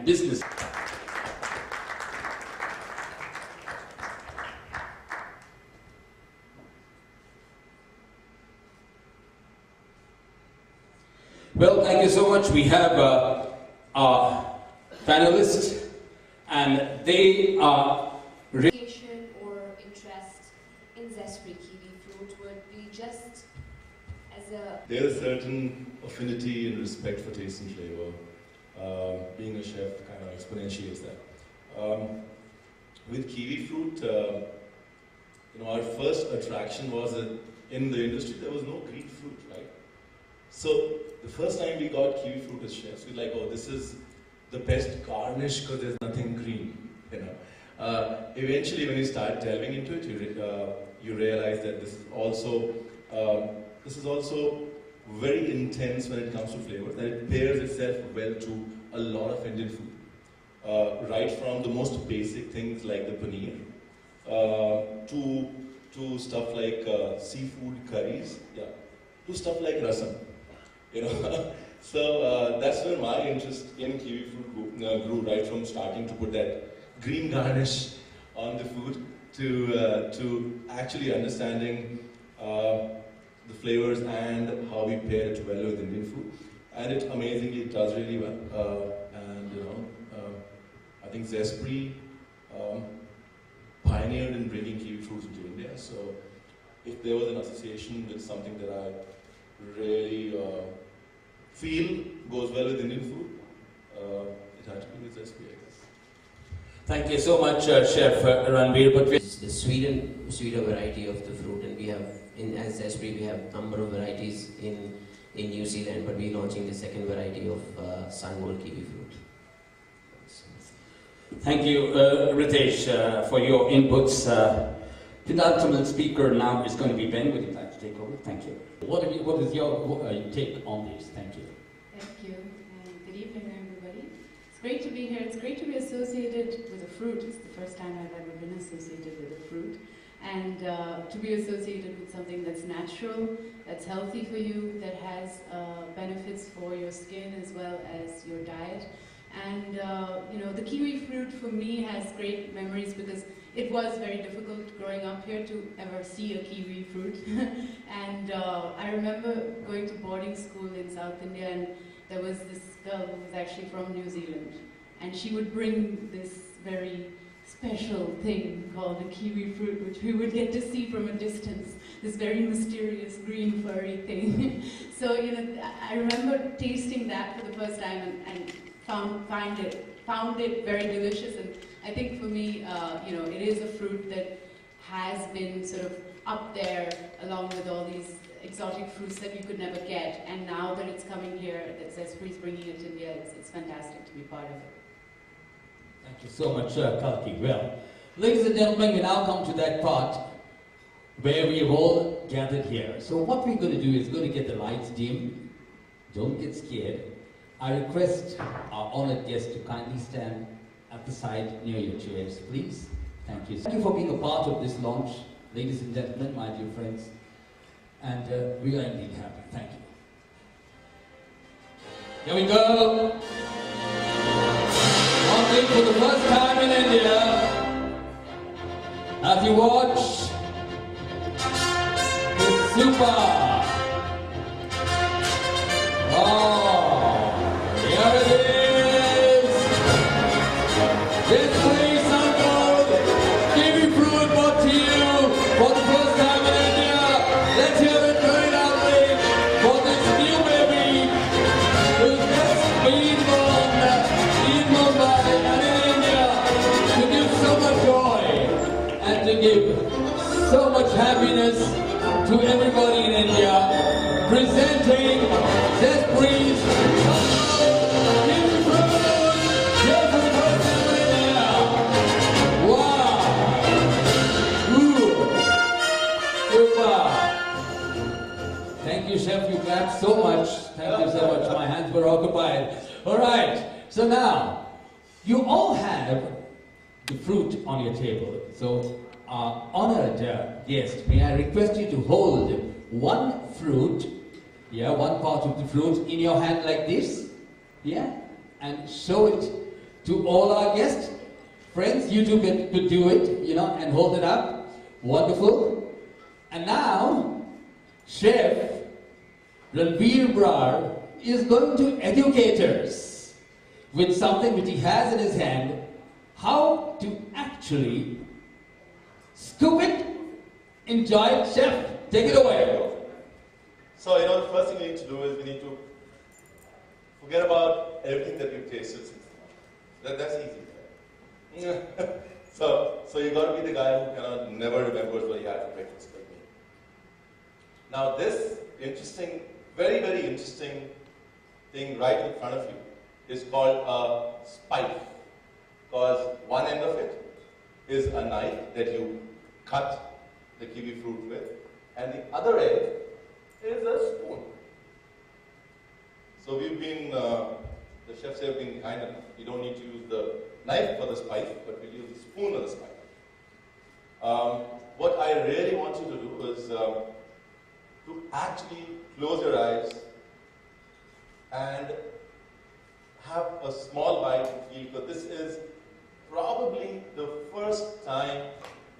and business. Well, thank you so much. We have our panelists, and they are Or interest in zestfree kiwi fruit would be just as a... There's a certain affinity and respect for taste and flavor. Being a chef kind of exponentiates that. With kiwi fruit, our first attraction was that in the industry there was no green fruit, right? So the first time we got kiwi fruit as chefs, we were like, oh, this is the best garnish because there's nothing green, Eventually, when you start delving into it, you realize that this is also very intense when it comes to flavors, and it pairs itself well to a lot of Indian food. Right from the most basic things like the paneer, to stuff like seafood curries, to stuff like rasam. So that's where my interest in kiwi fruit grew, right from starting to put that green garnish on the food to actually understanding the flavors and how we pair it well with Indian food. And it amazingly does really well. I think Zestfree pioneered in bringing kiwi fruits into India. So if there was an association with something that I really feel goes well with Indian food, it had to be with Zestfree, I guess. Thank you so much, Chef Ranveer. But it's the sweeter variety of the fruit, and we have as Zestfree we have a number of varieties in New Zealand, but we're launching the second variety of Sunwool kiwi fruit. Thank you, Ritesh, for your inputs. The ultimate speaker now is going to be Ben. Would you like to take over? Thank you. What is your take on this? Thank you. Thank you, and good evening, everybody. It's great to be here. It's great to be associated with a fruit. It's the first time I've ever been associated with a fruit. And to be associated with something that's natural, that's healthy for you, that has benefits for your skin as well as your diet. And the kiwi fruit for me has great memories because it was very difficult growing up here to ever see a kiwi fruit. And I remember going to boarding school in South India, and there was this girl who was actually from New Zealand, and she would bring this very special thing called the kiwi fruit, which we would get to see from a distance, this very mysterious green furry thing. So I remember tasting that for the first time and found it very delicious. And I think for me, it is a fruit that has been sort of up there along with all these exotic fruits that you could never get. And now that it's coming here, that Zestfree is bringing it to India, it's fantastic to be part of it. Thank you so much, Kalki. Well, ladies and gentlemen, we now come to that part where we have all gathered here. So what we're going to do is going to get the lights dim. Don't get scared. I request our honored guests to kindly stand at the side near your chairs, please. Thank you. Thank you for being a part of this launch, ladies and gentlemen, my dear friends. And we are indeed happy. Thank you. Here we go. Launching for the first time in India. As you watch the super. Here it is! Zestfree Sunwool kiwi fruit brought to you for the first time in India. Let's hear it very loudly for this new baby who's just been born in Mumbai and in India to give so much joy and to give so much happiness to everybody in India. Presenting Zestfree's Thank you, Chef. You clapped so much. Thank you so much. My hands were occupied. All right. So now, you all have the fruit on your table. So, honored guest, may I request you to hold one fruit, one part of the fruit in your hand like this, and show it to all our guests. Friends, you two could do it, and hold it up. Wonderful. And now, Chef Ranveer Brar is going to educate us with something which he has in his hand, how to actually scoop it, enjoy it. Chef, take it away. So, the first thing we need to do is we need to forget about everything that we've tasted since. That's easy. So you got to be the guy who never remembers what he had for breakfast like me. Now this interesting, very, very interesting thing right in front of you is called a spike. Because one end of it is a knife that you cut the kiwi fruit with, and the other end is a spoon. So we've been, the chefs have been kind enough. You don't need to use the knife for the spice, but we'll use the spoon for the spice. What I really want you to do is to actually close your eyes and have a small bite and feel, because this is probably the first time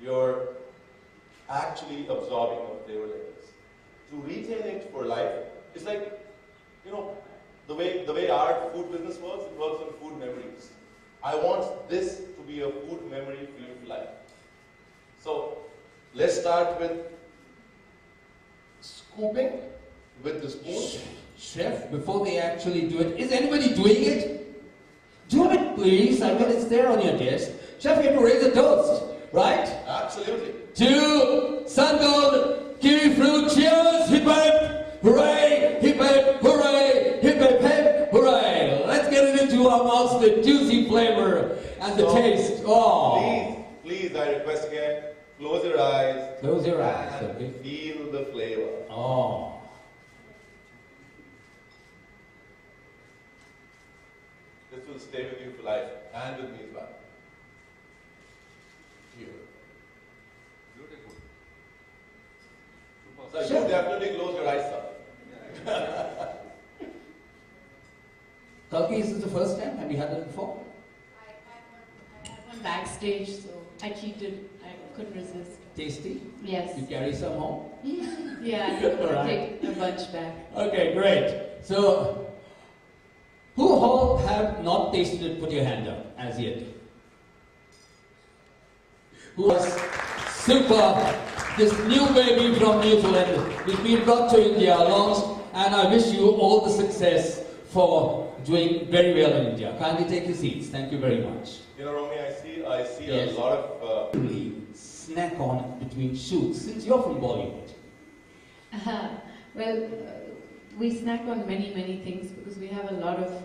you're actually absorbing a flavor like this. To retain it for life, it's like, the way our food business works, it works on food memories. I want this to be a food memory for you for life. So, let's start with scooping with the spoon. Chef, before they actually do it, is anybody doing it? Do it, please. I mean, it's there on your desk. Chef, you have to raise a toast, right? Absolutely. To Sungold Kiwi Fruit. Cheers! Hip hip! Hooray! Hip hip! Hooray! Hip hip hip! Hooray! Let's get it into our mouths, the juicy flavor and the taste. Oh! Please, I request again, close your eyes. Close your eyes, and okay? feel the flavor. Oh! This will stay with you for life, and with me as well. Here. Beautiful. So Sure. you definitely close your eyes, sir. Kalki, is this the first time? Have you had it before? I had one backstage, so I cheated. I couldn't resist. Tasty? Yes. You carry some home? Yeah, I could Alright. take a bunch back. Okay, great. So, who all have not tasted it? Put your hand up as yet. Who was super? This new baby from New Zealand, which we brought to India, launched, and I wish you all the success for doing very well in India. Kindly take your seats. Thank you very much. Romy, I see Yes. a lot of. Really snack on between shoots, since you're from Bollywood. Well, we snack on many, many things because we have a lot of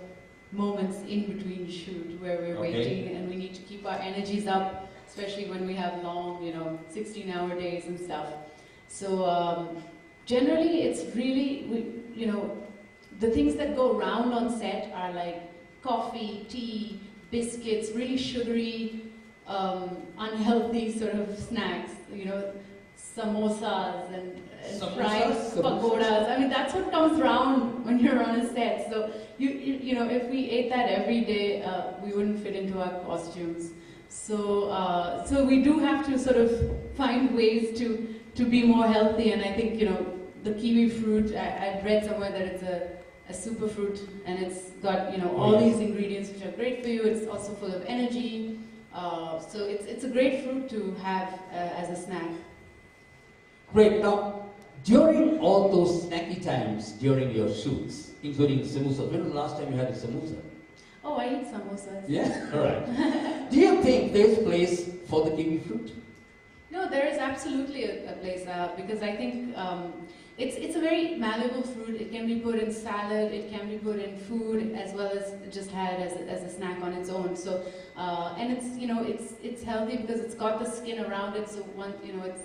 moments in between shoot where we're Okay. waiting and we need to keep our energies up, especially when we have long, 16-hour days and stuff. So generally, it's really, the things that go round on set are like coffee, tea, biscuits, really sugary, unhealthy sort of snacks, samosas and fried Samosas? pakoras. I mean, that's what comes round when you're on a set. So, if we ate that every day, we wouldn't fit into our costumes. So we do have to sort of find ways to be more healthy. And I think, the kiwi fruit, I'd read somewhere that it's a superfruit, and it's got, all these ingredients which are great for you. It's also full of energy. So it's a great fruit to have as a snack. Great. Now, during all those snacky times during your shoots, including samosa, when was the last time you had a samosa? Oh, I eat samosas. Yeah? All right. Do you think there's place for the kiwi fruit? No, there is absolutely a place because I think it's a very malleable fruit. It can be put in salad, it can be put in food, as well as just had as a snack on its own. So and it's healthy because it's got the skin around it. So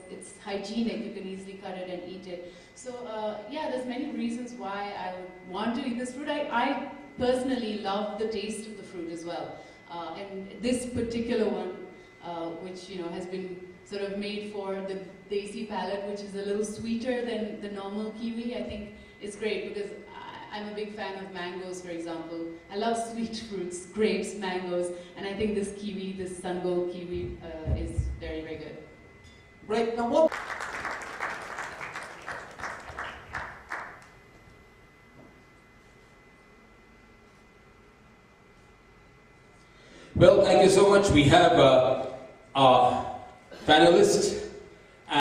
it's hygienic. You can easily cut it and eat it. So there's many reasons why I would want to eat this fruit. I personally love the taste of the fruit as well, and this particular one, which has been sort of made for the Desi palate, which is a little sweeter than the normal kiwi, I think is great because I'm a big fan of mangoes, for example. I love sweet fruits, grapes, mangoes, and I think this kiwi, this Sun Gold kiwi, is very, very good. Right, now what? Well, thank you so much. We have our panelists